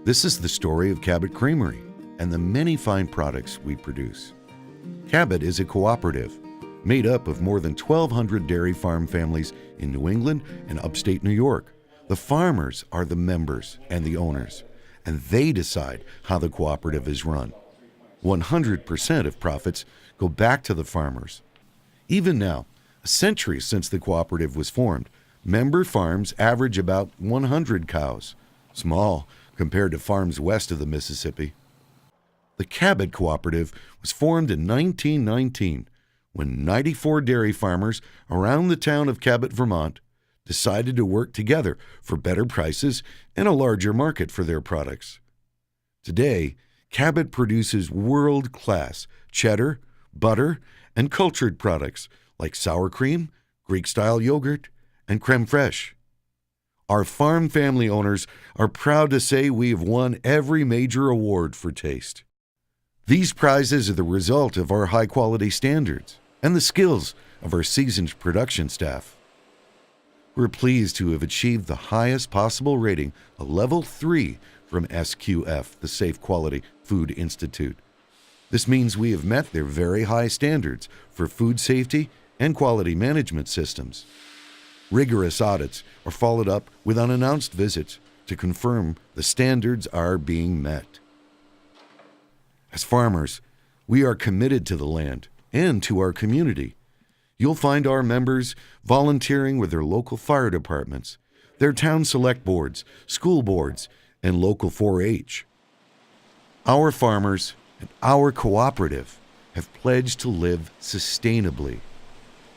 This is the story of Cabot Creamery and the many fine products we produce. Cabot is a cooperative made up of more than 1,200 dairy farm families in New England and upstate New York. The farmers are the members and the owners, and they decide how the cooperative is run. 100% of profits go back to the farmers. Even now, a century since the cooperative was formed, member farms average about 100 cows, small compared to farms west of the Mississippi. The Cabot Cooperative was formed in 1919 when 94 dairy farmers around the town of Cabot, Vermont, decided to work together for better prices and a larger market for their products. Today, Cabot produces world-class cheddar, butter, and cultured products like sour cream, Greek-style yogurt, and crème fraiche. Our farm family owners are proud to say we have won every major award for taste. These prizes are the result of our high-quality standards and the skills of our seasoned production staff. We're pleased to have achieved the highest possible rating, a level 3 from SQF, the Safe Quality Food Institute. This means we have met their very high standards for food safety and quality management systems. Rigorous audits are followed up with unannounced visits to confirm the standards are being met. As farmers, we are committed to the land and to our community. You'll find our members volunteering with their local fire departments, their town select boards, school boards, and local 4-H. Our farmers and our cooperative have pledged to live sustainably.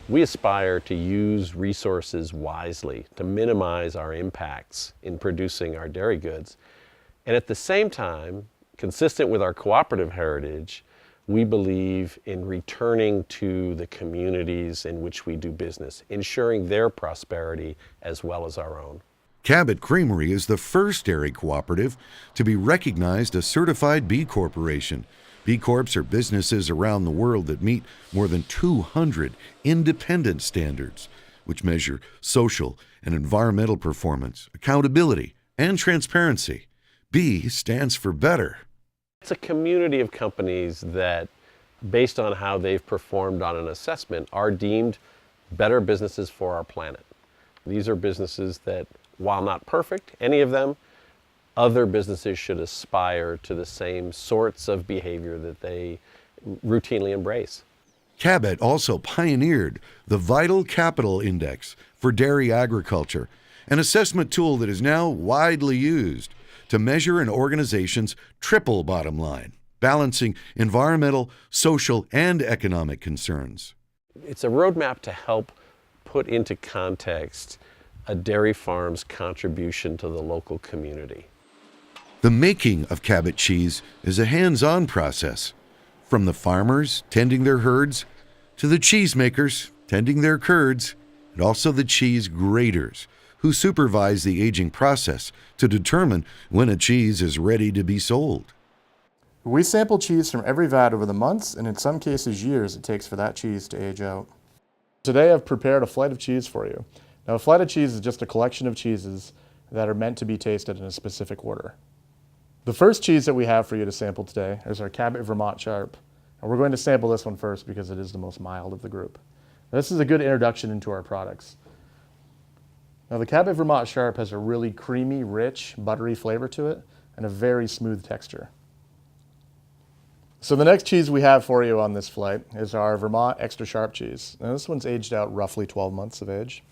We aspire to use resources wisely to minimize our impacts in producing our dairy goods. And at the same time, consistent with our cooperative heritage, we believe in returning to the communities in which we do business, ensuring their prosperity as well as our own. Cabot Creamery is the first dairy cooperative to be recognized a certified B Corporation. B Corps are businesses around the world that meet more than 200 independent standards, which measure social and environmental performance, accountability, and transparency. B stands for better. It's a community of companies that, based on how they've performed on an assessment, are deemed better businesses for our planet. These are businesses that, while not perfect, any of them, other businesses should aspire to the same sorts of behavior that they routinely embrace. Cabot also pioneered the Vital Capital Index for dairy agriculture, an assessment tool that is now widely used to measure an organization's triple bottom line, balancing environmental, social, and economic concerns. It's a roadmap to help put into context a dairy farm's contribution to the local community. The making of Cabot cheese is a hands-on process, from the farmers tending their herds to the cheesemakers tending their curds, and also the cheese graders who supervise the aging process to determine when a cheese is ready to be sold. We sample cheese from every vat over the months, and in some cases years, it takes for that cheese to age out. Today I've prepared a flight of cheese for you. Now, a flight of cheese is just a collection of cheeses that are meant to be tasted in a specific order. The first cheese that we have for you to sample today is our Cabot Vermont Sharp. And we're going to sample this one first because it is the most mild of the group. Now, this is a good introduction into our products. Now, the Cabot Vermont Sharp has a really creamy, rich, buttery flavor to it and a very smooth texture. So the next cheese we have for you on this flight is our Vermont Extra Sharp cheese. Now, this one's aged out roughly 12 months of age.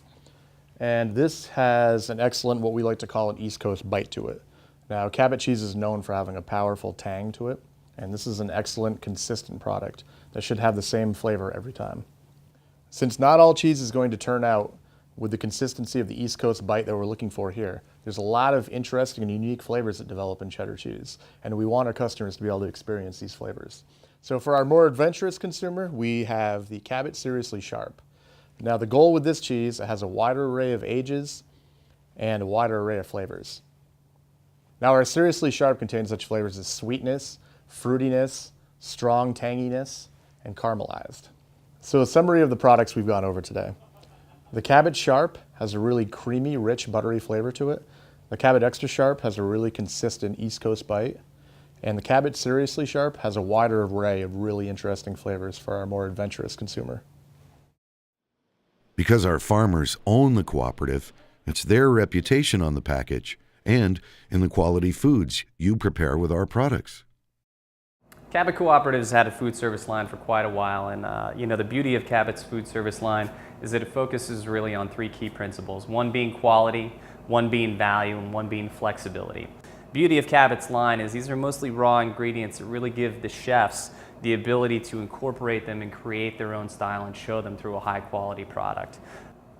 And this has an excellent, what we like to call an East Coast bite to it. Now, Cabot cheese is known for having a powerful tang to it, and this is an excellent, consistent product that should have the same flavor every time. Since not all cheese is going to turn out with the consistency of the East Coast bite that we're looking for here, there's a lot of interesting and unique flavors that develop in cheddar cheese, and we want our customers to be able to experience these flavors. So for our more adventurous consumer, we have the Cabot Seriously Sharp. Now, the goal with this cheese, it has a wider array of ages and a wider array of flavors. Now, our Seriously Sharp contains such flavors as sweetness, fruitiness, strong tanginess, and caramelized. So a summary of the products we've gone over today. The Cabot Sharp has a really creamy, rich, buttery flavor to it The Cabot Extra Sharp has a really consistent East Coast bite, and the Cabot Seriously Sharp has a wider array of really interesting flavors for our more adventurous consumer. Because our farmers own the cooperative, it's their reputation on the package and in the quality foods you prepare with our products. Cabot Cooperative has had a food service line for quite a while, and the beauty of Cabot's food service line is that it focuses really on three key principles, one being quality, one being value, and one being flexibility. Beauty of Cabot's line is these are mostly raw ingredients that really give the chefs the ability to incorporate them and create their own style and show them through a high quality product.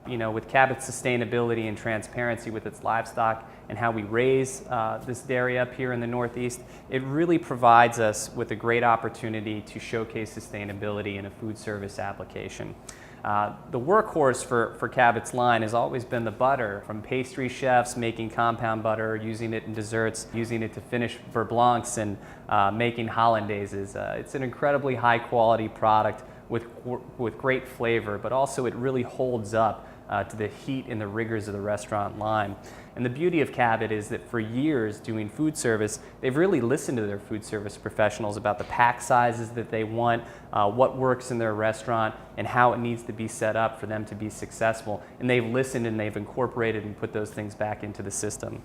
With Cabot's sustainability and transparency with its livestock and how we raise this dairy up here in the Northeast, it really provides us with a great opportunity to showcase sustainability in a food service application. The workhorse for Cabot's line has always been the butter, from pastry chefs making compound butter, using it in desserts, using it to finish beurre blancs, and making hollandaises. It's an incredibly high quality product with great flavor, but also it really holds up to the heat and the rigors of the restaurant line. And the beauty of Cabot is that for years doing food service, they've really listened to their food service professionals about the pack sizes that they want, what works in their restaurant, and how it needs to be set up for them to be successful. And they've listened and they've incorporated and put those things back into the system.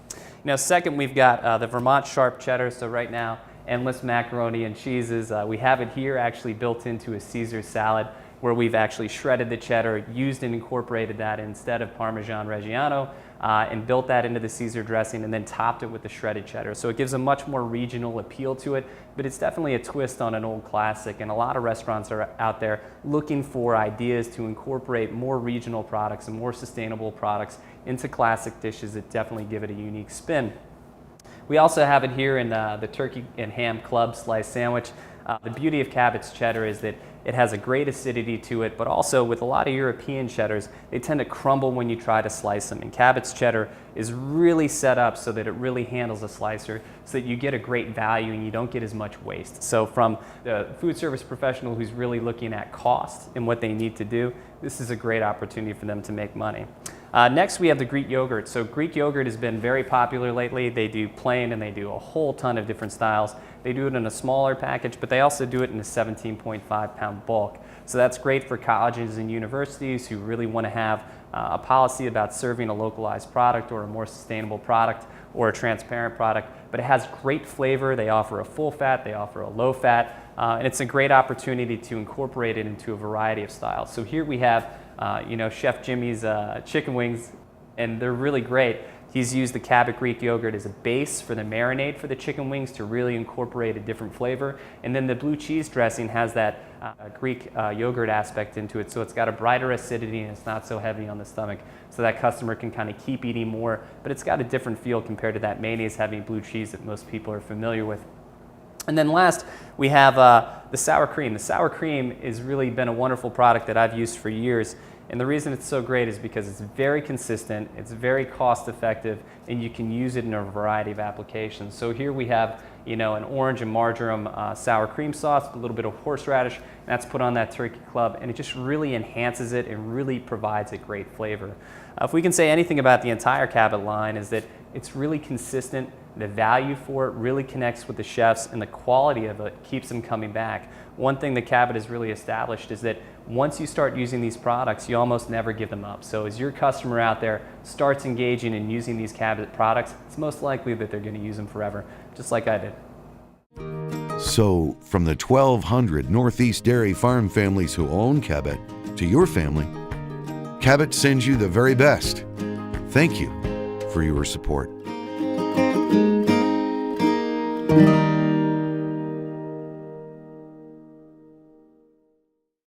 Second, we've got the Vermont Sharp Cheddar. So right now, endless macaroni and cheeses. We have it here actually built into a Caesar salad, where we've actually shredded the cheddar, used and incorporated that instead of Parmesan Reggiano, and built that into the Caesar dressing and then topped it with the shredded cheddar. So it gives a much more regional appeal to it, but it's definitely a twist on an old classic, and a lot of restaurants are out there looking for ideas to incorporate more regional products and more sustainable products into classic dishes that definitely give it a unique spin. We also have it here in the turkey and ham club slice sandwich. The beauty of Cabot's cheddar is that it has a great acidity to it, but also with a lot of European cheddars, they tend to crumble when you try to slice them. And Cabot's cheddar is really set up so that it really handles a slicer, so that you get a great value and you don't get as much waste. So from the food service professional who's really looking at cost and what they need to do, this is a great opportunity for them to make money. Next, we have the Greek yogurt. So Greek yogurt has been very popular lately. They do plain and they do a whole ton of different styles. They do it in a smaller package, but they also do it in a 17.5 pound bulk. So that's great for colleges and universities who really want to have a policy about serving a localized product or a more sustainable product or a transparent product. But it has great flavor. They offer a full fat, they offer a low fat, and it's a great opportunity to incorporate it into a variety of styles. So here we have Chef Jimmy's chicken wings, and they're really great. He's used the Cabot Greek yogurt as a base for the marinade for the chicken wings to really incorporate a different flavor. And then the blue cheese dressing has that Greek yogurt aspect into it, so it's got a brighter acidity and it's not so heavy on the stomach, so that customer can kind of keep eating more, but it's got a different feel compared to that mayonnaise heavy blue cheese that most people are familiar with. And then last, we have the sour cream. The sour cream has really been a wonderful product that I've used for years. And the reason it's so great is because it's very consistent, it's very cost effective, and you can use it in a variety of applications. So here we have an orange and marjoram sour cream sauce with a little bit of horseradish, and that's put on that turkey club, and it just really enhances it and really provides a great flavor. If we can say anything about the entire Cabot line, is that it's really consistent. The value for it really connects with the chefs, and the quality of it keeps them coming back. One thing that Cabot has really established is that once you start using these products, you almost never give them up. So as your customer out there starts engaging and using these Cabot products, it's most likely that they're going to use them forever, just like I did. So, from the 1,200 Northeast dairy farm families who own Cabot to your family, Cabot sends you the very best. Thank you for your support.